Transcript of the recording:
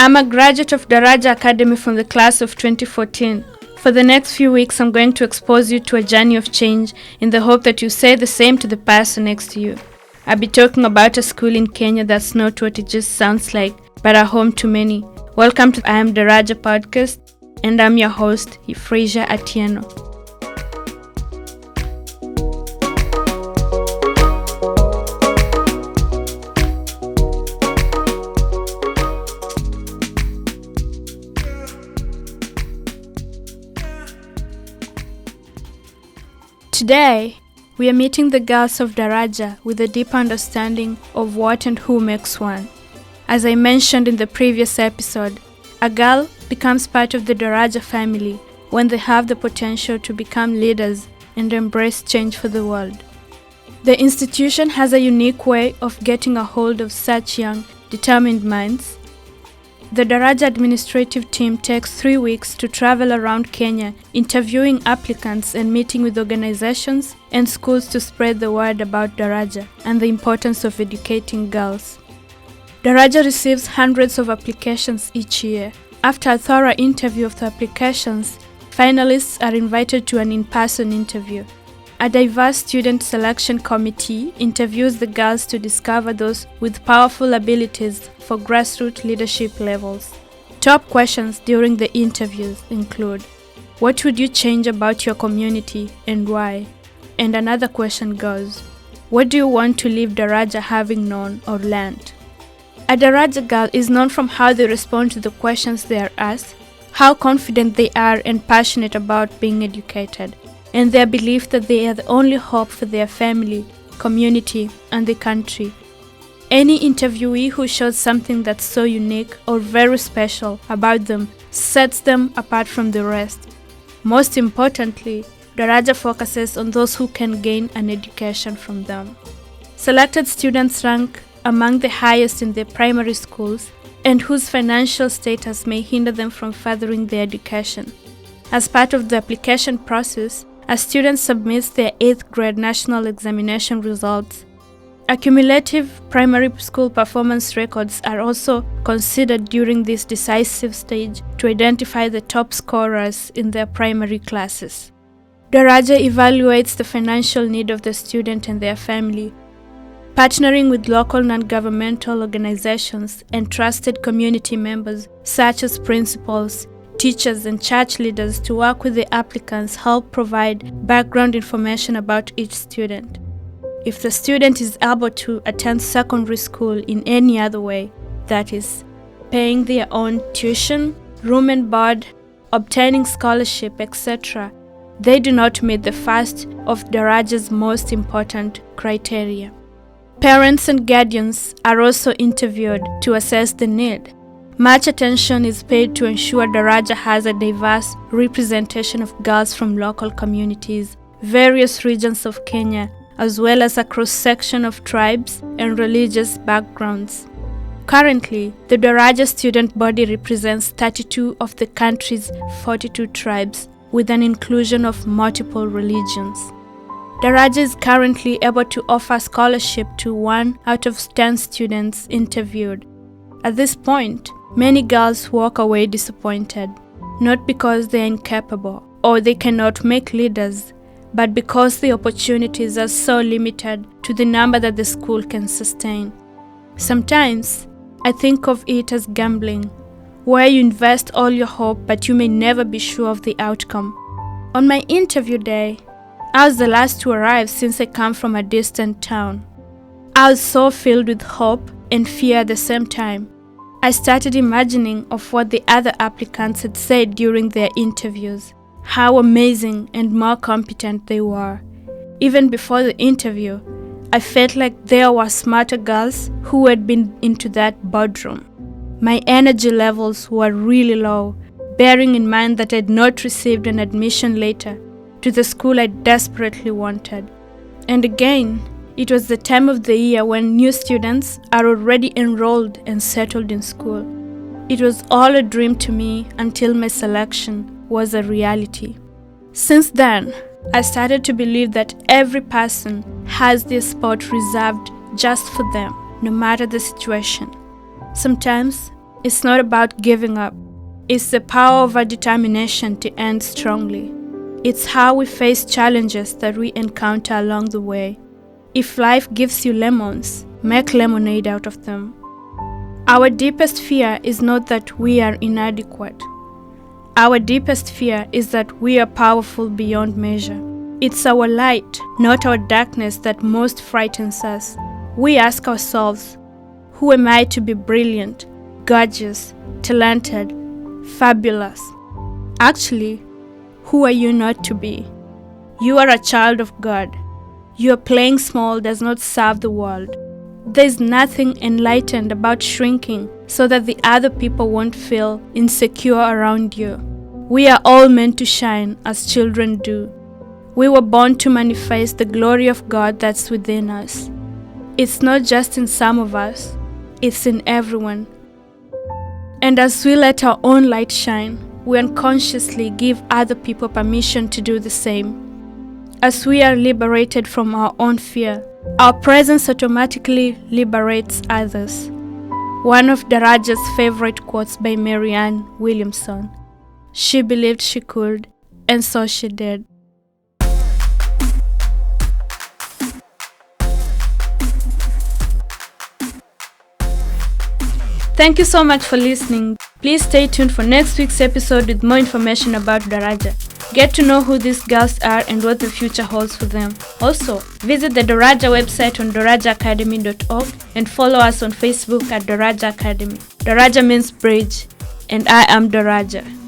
I'm a graduate of Daraja Academy from the class of 2014. For the next few weeks, I'm going to expose you to a journey of change in the hope that you say the same to the person next to you. I'll be talking about a school in Kenya that's not what it just sounds like, but a home to many. Welcome to I AM DARAJA podcast, and I'm your host, Euphrasia Atieno. Today, we are meeting the girls of Daraja with a deep understanding of what and who makes one. As I mentioned in the previous episode, a girl becomes part of the Daraja family when they have the potential to become leaders and embrace change for the world. The institution has a unique way of getting a hold of such young, determined minds. The Daraja administrative team takes 3 weeks to travel around Kenya, interviewing applicants and meeting with organizations and schools to spread the word about Daraja and the importance of educating girls. Daraja receives hundreds of applications each year. After a thorough interview of the applications, finalists are invited to an in-person interview. A diverse student selection committee interviews the girls to discover those with powerful abilities for grassroots leadership levels. Top questions during the interviews include, what would you change about your community and why? And another question goes, what do you want to leave Daraja having known or learned? A Daraja girl is known from how they respond to the questions they are asked, how confident they are and passionate about being educated, and their belief that they are the only hope for their family, community, and the country. Any interviewee who shows something that's so unique or very special about them sets them apart from the rest. Most importantly, Daraja focuses on those who can gain an education from them. Selected students rank among the highest in their primary schools and whose financial status may hinder them from furthering their education. As part of the application process, a student submits their 8th grade national examination results. Accumulative primary school performance records are also considered during this decisive stage to identify the top scorers in their primary classes. Daraja evaluates the financial need of the student and their family, partnering with local non-governmental organizations and trusted community members such as principals, teachers and church leaders to work with the applicants help provide background information about each student. If the student is able to attend secondary school in any other way, that is, paying their own tuition, room and board, obtaining scholarship, etc., they do not meet the first of Daraja's most important criteria. Parents and guardians are also interviewed to assess the need. Much attention is paid to ensure Daraja has a diverse representation of girls from local communities, various regions of Kenya, as well as a cross-section of tribes and religious backgrounds. Currently, the Daraja student body represents 32 of the country's 42 tribes, with an inclusion of multiple religions. Daraja is currently able to offer scholarship to 1 out of 10 students interviewed. At this point, many girls walk away disappointed, not because they are incapable or they cannot make leaders, but because the opportunities are so limited to the number that the school can sustain. Sometimes, I think of it as gambling, where you invest all your hope but you may never be sure of the outcome. On my interview day, I was the last to arrive since I come from a distant town. I was so filled with hope and fear at the same time. I started imagining of what the other applicants had said during their interviews, how amazing and more competent they were. Even before the interview, I felt like there were smarter girls who had been into that boardroom. My energy levels were really low, bearing in mind that I had not received an admission letter to the school I desperately wanted. And again, it was the time of the year when new students are already enrolled and settled in school. It was all a dream to me until my selection was a reality. Since then, I started to believe that every person has their spot reserved just for them, no matter the situation. Sometimes, It's not about giving up. It's the power of our determination to end strongly. It's how we face challenges that we encounter along the way. If life gives you lemons, make lemonade out of them. Our deepest fear is not that we are inadequate. Our deepest fear is that we are powerful beyond measure. It's our light, not our darkness, that most frightens us. We ask ourselves, who am I to be brilliant, gorgeous, talented, fabulous? Actually, who are you not to be? You are a child of God. Your playing small does not serve the world. There is nothing enlightened about shrinking so that the other people won't feel insecure around you. We are all meant to shine as children do. We were born to manifest the glory of God that's within us. It's not just in some of us, it's in everyone. And as we let our own light shine, we unconsciously give other people permission to do the same. As we are liberated from our own fear, our presence automatically liberates others. One of Daraja's favorite quotes by Marianne Williamson. She believed she could, and so she did. Thank you so much for listening. Please stay tuned for next week's episode with more information about Daraja. Get to know who these girls are and what the future holds for them. Also, visit the Daraja website on darajaacademy.org and follow us on Facebook at Daraja Academy. Daraja means bridge, and I am Daraja.